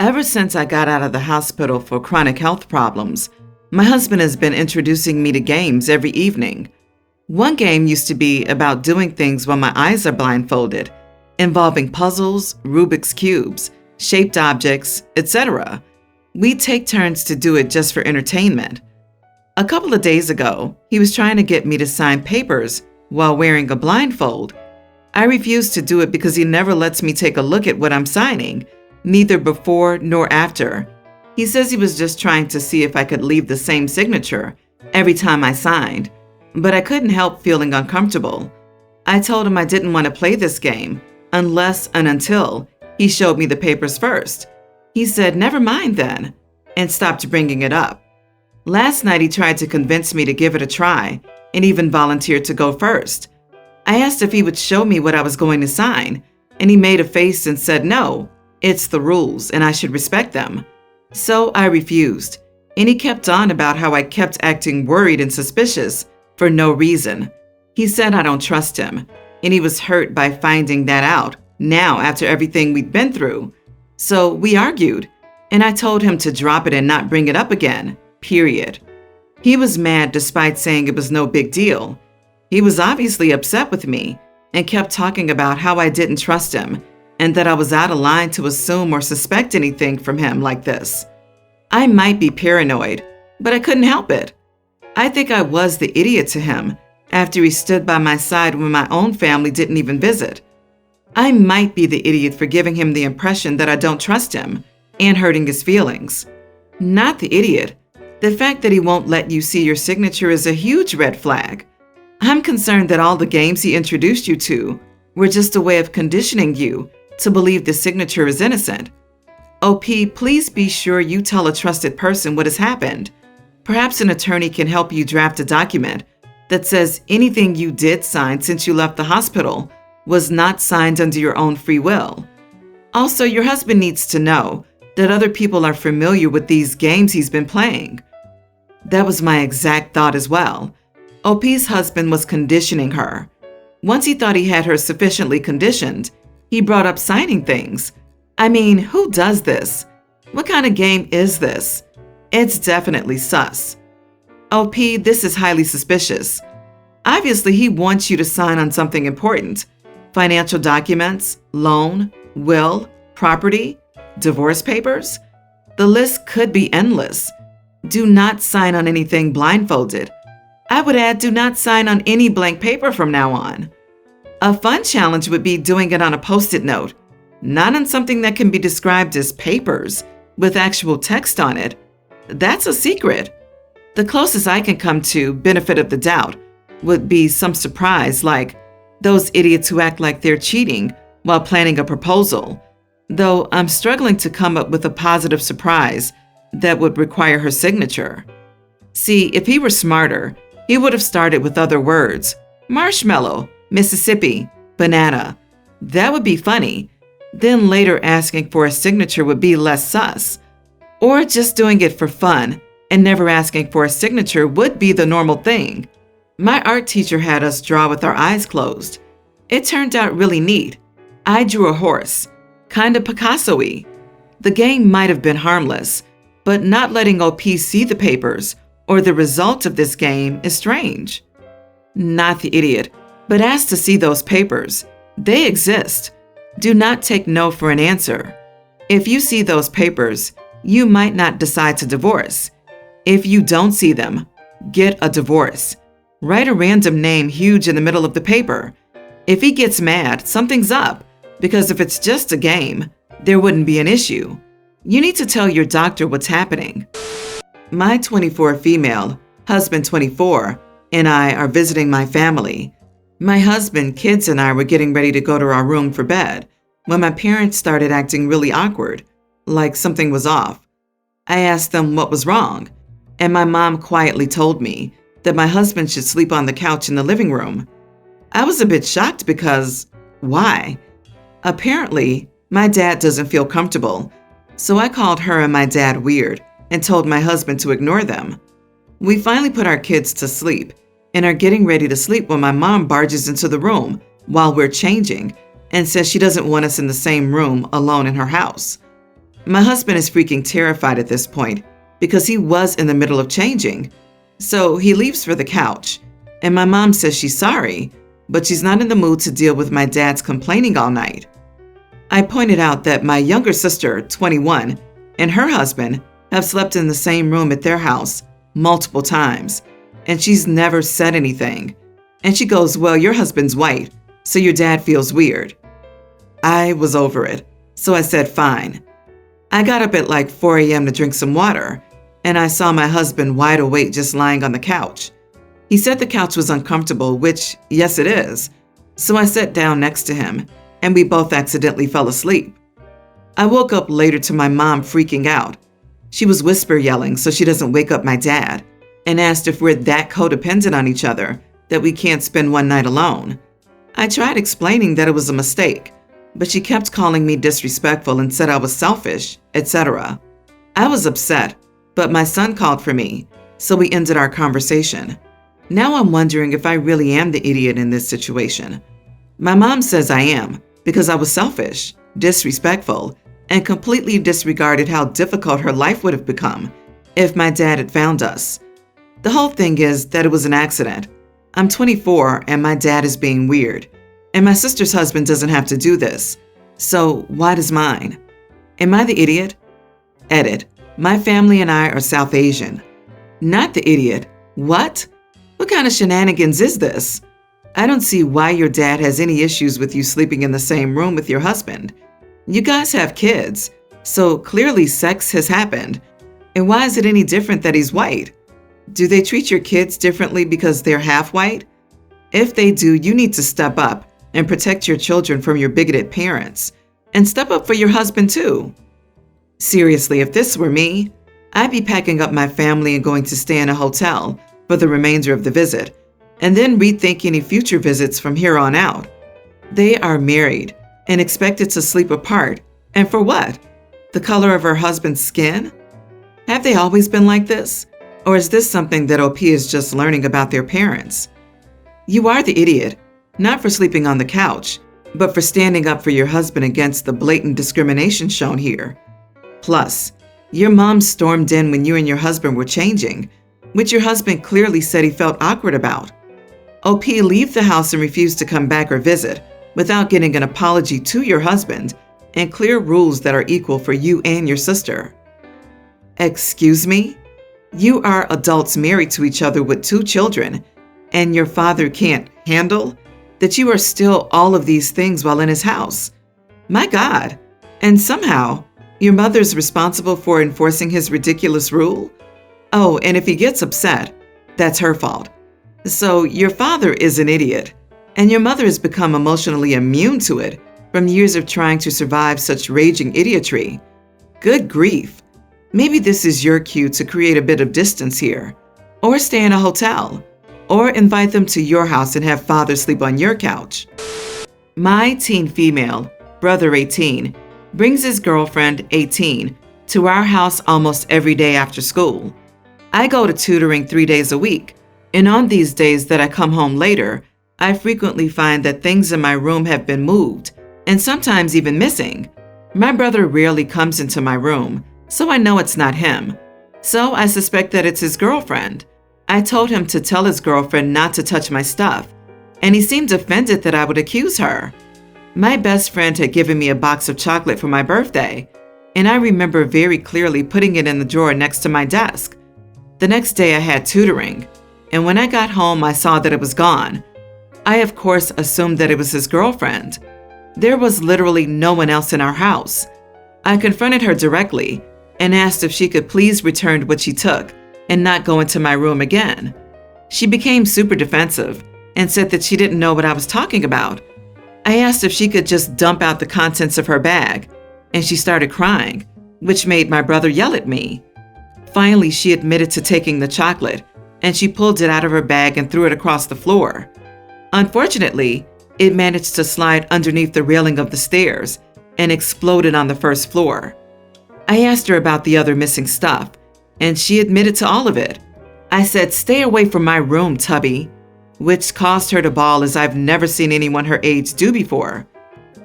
Ever since I got out of the hospital for chronic health problems, my husband has been introducing me to games every evening. One game used to be about doing things while my eyes are blindfolded, involving puzzles, Rubik's Cubes, shaped objects, etc. We take turns to do it just for entertainment. A couple of days ago, he was trying to get me to sign papers while wearing a blindfold. I refused to do it because he never lets me take a look at what I'm signing, neither before nor after. He says he was just trying to see if I could leave the same signature every time I signed, but I couldn't help feeling uncomfortable. I told him I didn't want to play this game unless and until he showed me the papers first. He said, "Never mind then," and stopped bringing it up. Last night he tried to convince me to give it a try and even volunteered to go first. I asked if he would show me what I was going to sign, and he made a face and said, "No, it's the rules and I should respect them." So I refused, and he kept on about how I kept acting worried and suspicious for no reason. He said I don't trust him, and he was hurt by finding that out now after everything we'd been through. So we argued, and I told him to drop it and not bring it up again, period. He was mad despite saying it was no big deal. He was obviously upset with me and kept talking about how I didn't trust him and that I was out of line to assume or suspect anything from him like this. I might be paranoid, but I couldn't help it. I think I was the idiot to him after he stood by my side when my own family didn't even visit. I might be the idiot for giving him the impression that I don't trust him and hurting his feelings. Not the idiot. The fact that he won't let you see your signature is a huge red flag. I'm concerned that all the games he introduced you to were just a way of conditioning you to believe the signature is innocent. OP, please be sure you tell a trusted person what has happened. Perhaps an attorney can help you draft a document that says anything you did sign since you left the hospital was not signed under your own free will. Also, your husband needs to know that other people are familiar with these games he's been playing. That was my exact thought as well. OP's husband was conditioning her. Once he thought he had her sufficiently conditioned, he brought up signing things. I mean, who does this? What kind of game is this? It's definitely sus. OP, this is highly suspicious. Obviously, he wants you to sign on something important. Financial documents, loan, will, property, divorce papers. The list could be endless. Do not sign on anything blindfolded. I would add, do not sign on any blank paper from now on. A fun challenge would be doing it on a Post-it note, not on something that can be described as papers with actual text on it. That's a secret. The closest I can come to benefit of the doubt would be some surprise, like those idiots who act like they're cheating while planning a proposal, though I'm struggling to come up with a positive surprise that would require her signature. See, if he were smarter, he would have started with other words. Marshmallow, Mississippi, banana. That would be funny. Then later asking for a signature would be less sus. Or just doing it for fun and never asking for a signature would be the normal thing. My art teacher had us draw with our eyes closed. It turned out really neat. I drew a horse, kind of Picasso-y. The game might have been harmless, but not letting OP see the papers or the result of this game is strange. Not the idiot, but ask to see those papers. They exist. Do not take no for an answer. If you see those papers, you might not decide to divorce. If you don't see them, get a divorce. Write a random name huge in the middle of the paper. If he gets mad, something's up, because if it's just a game, there wouldn't be an issue. You need to tell your doctor what's happening. My 24 female, husband 24, and I are visiting my family. My husband, kids, and I were getting ready to go to our room for bed when my parents started acting really awkward, like something was off. I asked them what was wrong, and my mom quietly told me that my husband should sleep on the couch in the living room. I was a bit shocked because, why? Apparently, my dad doesn't feel comfortable, so I called her and my dad weird and told my husband to ignore them. We finally put our kids to sleep and are getting ready to sleep when my mom barges into the room while we're changing and says she doesn't want us in the same room alone in her house. My husband is freaking terrified at this point because he was in the middle of changing. So he leaves for the couch, and my mom says she's sorry, but she's not in the mood to deal with my dad's complaining all night. I pointed out that my younger sister, 21, and her husband have slept in the same room at their house multiple times, and she's never said anything. And she goes, "Well, your husband's white, so your dad feels weird." I was over it, so I said fine. I got up at like 4 a.m. to drink some water, and I saw my husband wide awake just lying on the couch. He said the couch was uncomfortable, which, yes, it is. So I sat down next to him, and we both accidentally fell asleep. I woke up later to my mom freaking out. She was whisper yelling so she doesn't wake up my dad, and asked if we're that codependent on each other that we can't spend one night alone. I tried explaining that it was a mistake, but she kept calling me disrespectful and said I was selfish, etc. I was upset, but my son called for me, so we ended our conversation. Now I'm wondering if I really am the idiot in this situation. My mom says I am because I was selfish, disrespectful, and completely disregarded how difficult her life would have become if my dad had found us. The whole thing is that it was an accident. I'm 24 and my dad is being weird, and my sister's husband doesn't have to do this. So why does mine? Am I the idiot? Edit. My family and I are South Asian. Not the idiot. What? What kind of shenanigans is this? I don't see why your dad has any issues with you sleeping in the same room with your husband. You guys have kids, so clearly sex has happened. And why is it any different that he's white? Do they treat your kids differently because they're half white? If they do, you need to step up and protect your children from your bigoted parents. And step up for your husband too. Seriously, if this were me, I'd be packing up my family and going to stay in a hotel for the remainder of the visit, and then rethink any future visits from here on out. They are married and expected to sleep apart, and for what? The color of her husband's skin? Have they always been like this? Or is this something that OP is just learning about their parents? You are the idiot, not for sleeping on the couch, but for standing up for your husband against the blatant discrimination shown here. Plus, your mom stormed in when you and your husband were changing, which your husband clearly said he felt awkward about. OP leave the house and refuse to come back or visit without getting an apology to your husband and clear rules that are equal for you and your sister. Excuse me? You are adults married to each other with 2 children, and your father can't handle that you are still all of these things while in his house. My God. And somehow, your mother's responsible for enforcing his ridiculous rule? Oh, and if he gets upset, that's her fault. So your father is an idiot, and your mother has become emotionally immune to it from years of trying to survive such raging idiotry. Good grief. Maybe this is your cue to create a bit of distance here, or stay in a hotel, or invite them to your house and have father sleep on your couch. My teen female, brother 18, brings his girlfriend 18 to our house almost every day after school. I go to tutoring 3 days a week, and on these days that I come home later, I frequently find that things in my room have been moved, and sometimes even missing. My brother rarely comes into my room, so I know it's not him. So I suspect that it's his girlfriend. I told him to tell his girlfriend not to touch my stuff, and he seemed offended that I would accuse her. My best friend had given me a box of chocolate for my birthday, and I remember very clearly putting it in the drawer next to my desk. The next day I had tutoring, and when I got home I saw that it was gone. I of course assumed that it was his girlfriend. There was literally no one else in our house. I confronted her directly and asked if she could please return what she took and not go into my room again. She became super defensive and said that she didn't know what I was talking about. I asked if she could just dump out the contents of her bag, and she started crying, which made my brother yell at me. Finally, she admitted to taking the chocolate, and she pulled it out of her bag and threw it across the floor. Unfortunately, it managed to slide underneath the railing of the stairs and exploded on the first floor. I asked her about the other missing stuff, and she admitted to all of it. I said, "Stay away from my room, Tubby," which caused her to bawl as I've never seen anyone her age do before.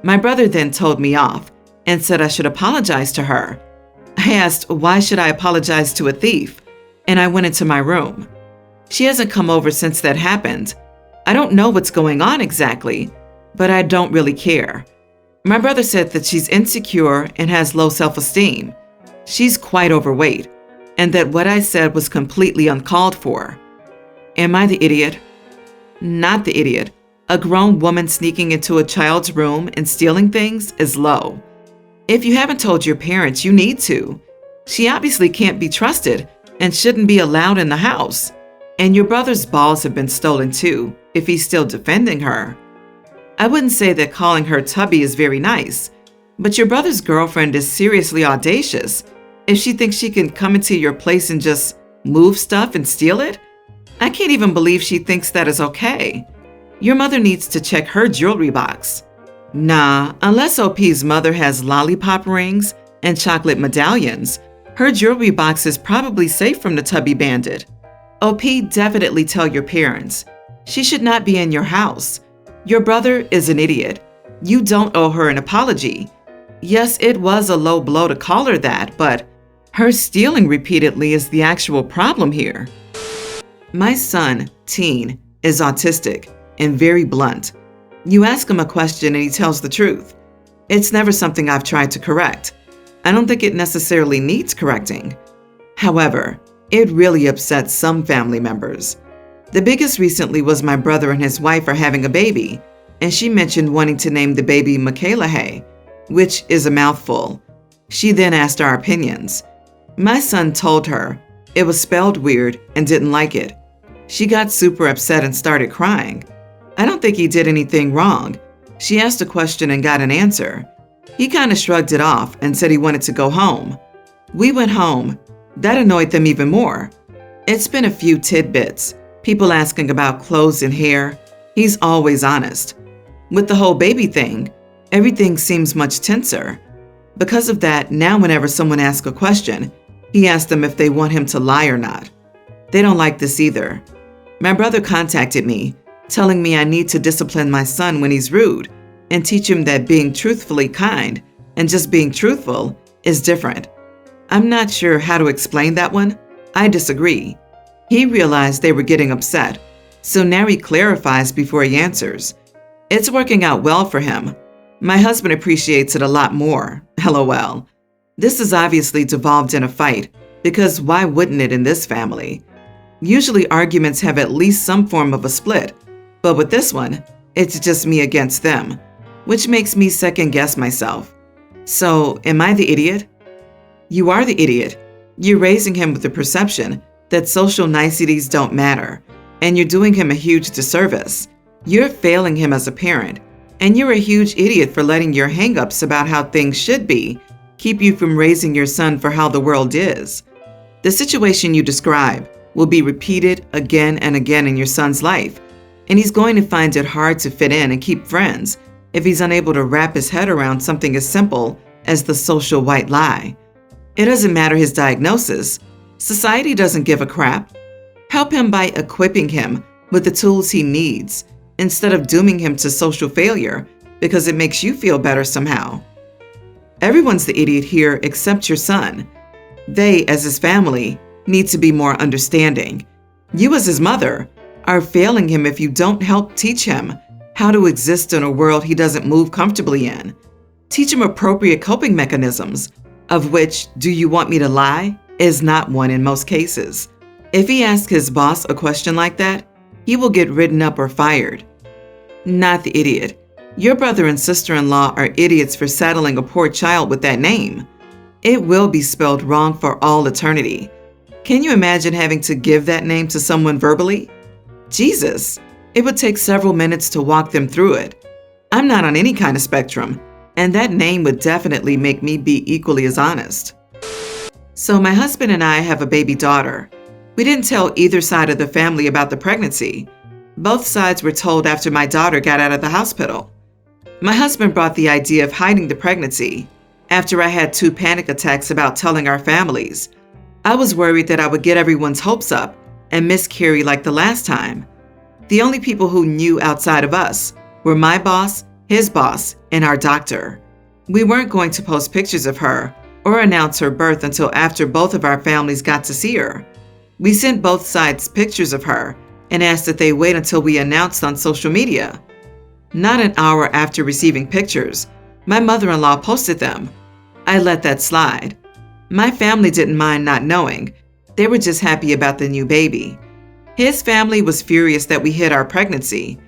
My brother then told me off and said I should apologize to her I asked, why should I apologize to a thief? And I went into my room. She hasn't come over since that happened. I don't know what's going on exactly, but I don't really care. My brother said that she's insecure and has low self-esteem. She's quite overweight, and that what I said was completely uncalled for. Am I the idiot? Not the idiot. A grown woman sneaking into a child's room and stealing things is low. If you haven't told your parents, you need to. She obviously can't be trusted and shouldn't be allowed in the house. And your brother's balls have been stolen too, if he's still defending her. I wouldn't say that calling her Tubby is very nice, but your brother's girlfriend is seriously audacious if she thinks she can come into your place and just move stuff and steal it. I can't even believe she thinks that is okay. Your mother needs to check her jewelry box. Nah, unless OP's mother has lollipop rings and chocolate medallions, her jewelry box is probably safe from the Tubby bandit. OP, definitely tell your parents. She should not be in your house. Your brother is an idiot. You don't owe her an apology. Yes, it was a low blow to call her that, but her stealing repeatedly is the actual problem here. My son, teen, is autistic and very blunt. You ask him a question and he tells the truth. It's never something I've tried to correct. I don't think it necessarily needs correcting. However, it really upsets some family members. The biggest recently was my brother and his wife are having a baby, and she mentioned wanting to name the baby Michaela Hay, which is a mouthful. She then asked our opinions. My son told her it was spelled weird and didn't like it. She got super upset and started crying. I don't think he did anything wrong. She asked a question and got an answer. He kind of shrugged it off and said he wanted to go home. We went home. That annoyed them even more. It's been a few tidbits. People asking about clothes and hair. He's always honest. With the whole baby thing, everything seems much tenser. Because of that, now whenever someone asks a question, he asks them if they want him to lie or not. They don't like this either. My brother contacted me, telling me I need to discipline my son when he's rude and teach him that being truthfully kind and just being truthful is different. I'm not sure how to explain that one. I disagree. He realized they were getting upset, so now he clarifies before he answers. It's working out well for him. My husband appreciates it a lot more. LOL. This has obviously devolved in a fight, because why wouldn't it in this family? Usually arguments have at least some form of a split, but with this one, it's just me against them, which makes me second guess myself. So, am I the idiot? You are the idiot. You're raising him with the perception that social niceties don't matter, and you're doing him a huge disservice. You're failing him as a parent, and you're a huge idiot for letting your hang-ups about how things should be keep you from raising your son for how the world is. The situation you describe will be repeated again and again in your son's life, and he's going to find it hard to fit in and keep friends if he's unable to wrap his head around something as simple as the social white lie. It doesn't matter his diagnosis. Society doesn't give a crap. Help him by equipping him with the tools he needs instead of dooming him to social failure because it makes you feel better somehow. Everyone's the idiot here except your son. They, as his family, need to be more understanding. You, as his mother, are failing him if you don't help teach him how to exist in a world he doesn't move comfortably in. Teach him appropriate coping mechanisms, of which, do you want me to lie, is not one in most cases. If he asks his boss a question like that, he will get written up or fired. Not the idiot. Your brother and sister-in-law are idiots for saddling a poor child with that name. It will be spelled wrong for all eternity. Can you imagine having to give that name to someone verbally? Jesus, it would take several minutes to walk them through it. I'm not on any kind of spectrum, and that name would definitely make me be equally as honest. So my husband and I have a baby daughter. We didn't tell either side of the family about the pregnancy. Both sides were told after my daughter got out of the hospital. My husband brought the idea of hiding the pregnancy after I had 2 panic attacks about telling our families. I was worried that I would get everyone's hopes up and miscarry like the last time. The only people who knew outside of us were my boss, his boss, and our doctor. We weren't going to post pictures of her or announce her birth until after both of our families got to see her. We sent both sides pictures of her and asked that they wait until we announced on social media. Not an hour after receiving pictures, my mother-in-law posted them. I let that slide. My family didn't mind not knowing. They were just happy about the new baby. His family was furious that we hid our pregnancy.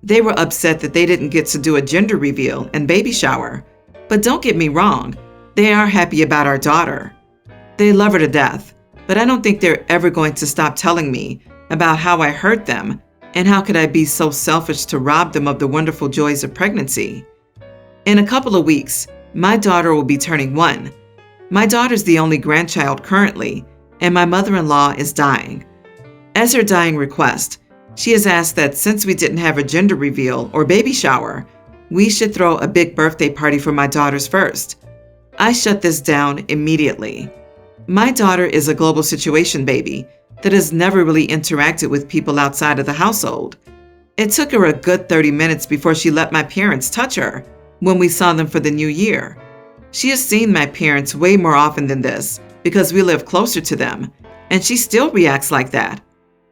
They were upset that they didn't get to do a gender reveal and baby shower. But don't get me wrong, they are happy about our daughter. They love her to death, but I don't think they're ever going to stop telling me about how I hurt them and how could I be so selfish to rob them of the wonderful joys of pregnancy. In a couple of weeks, my daughter will be turning 1. My daughter's the only grandchild currently, and my mother-in-law is dying. As her dying request, she has asked that since we didn't have a gender reveal or baby shower, we should throw a big birthday party for my daughters first. I shut this down immediately. My daughter is a global situation baby that has never really interacted with people outside of the household. It took her a good 30 minutes before she let my parents touch her when we saw them for the new year. She has seen my parents way more often than this because we live closer to them, and she still reacts like that.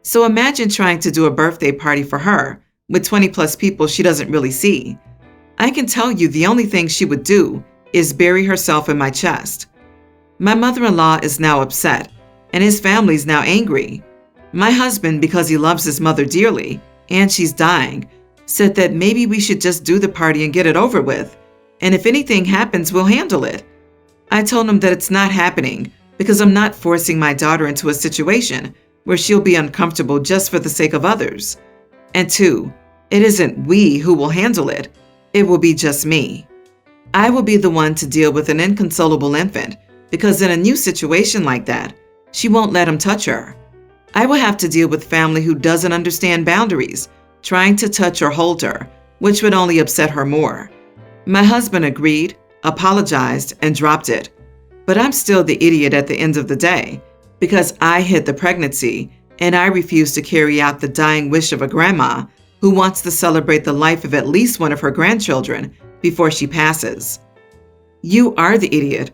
So imagine trying to do a birthday party for her with 20 plus people she doesn't really see. I can tell you the only thing she would do is bury herself in my chest. My mother-in-law is now upset, and his family's now angry. My husband, because he loves his mother dearly, and she's dying, said that maybe we should just do the party and get it over with, and if anything happens, we'll handle it. I told him that it's not happening because I'm not forcing my daughter into a situation where she'll be uncomfortable just for the sake of others. And 2, it isn't we who will handle it. It will be just me. I will be the one to deal with an inconsolable infant because in a new situation like that, she won't let him touch her. I will have to deal with family who doesn't understand boundaries, trying to touch or hold her, which would only upset her more. My husband agreed, apologized, and dropped it. But I'm still the idiot at the end of the day because I hid the pregnancy and I refuse to carry out the dying wish of a grandma who wants to celebrate the life of at least one of her grandchildren before she passes. You are the idiot.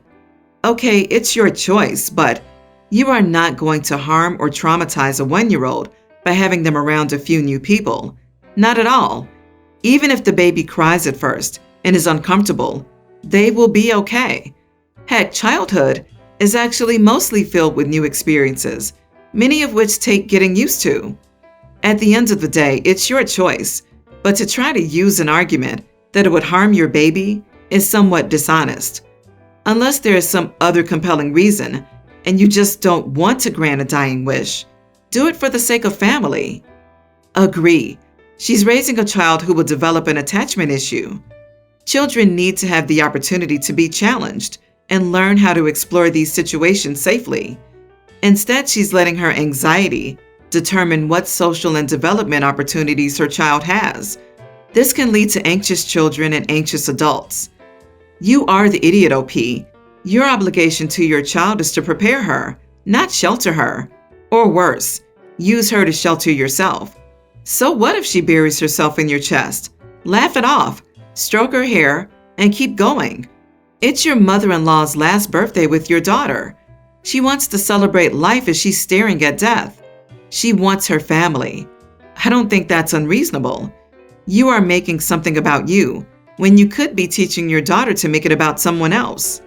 Okay, it's your choice, but you are not going to harm or traumatize a 1-year-old by having them around a few new people. Not at all. Even if the baby cries at first and is uncomfortable, they will be okay. Heck, childhood is actually mostly filled with new experiences, many of which take getting used to. At the end of the day, it's your choice, but to try to use an argument that it would harm your baby is somewhat dishonest. Unless there is some other compelling reason and you just don't want to grant a dying wish, do it for the sake of family. Agree. She's raising a child who will develop an attachment issue. Children need to have the opportunity to be challenged and learn how to explore these situations safely. Instead, she's letting her anxiety determine what social and development opportunities her child has. This can lead to anxious children and anxious adults. You are the idiot, OP. Your obligation to your child is to prepare her, not shelter her. Or worse, use her to shelter yourself. So what if she buries herself in your chest? Laugh it off, stroke her hair, and keep going. It's your mother-in-law's last birthday with your daughter. She wants to celebrate life as she's staring at death. She wants her family. I don't think that's unreasonable. You are making something about you when you could be teaching your daughter to make it about someone else.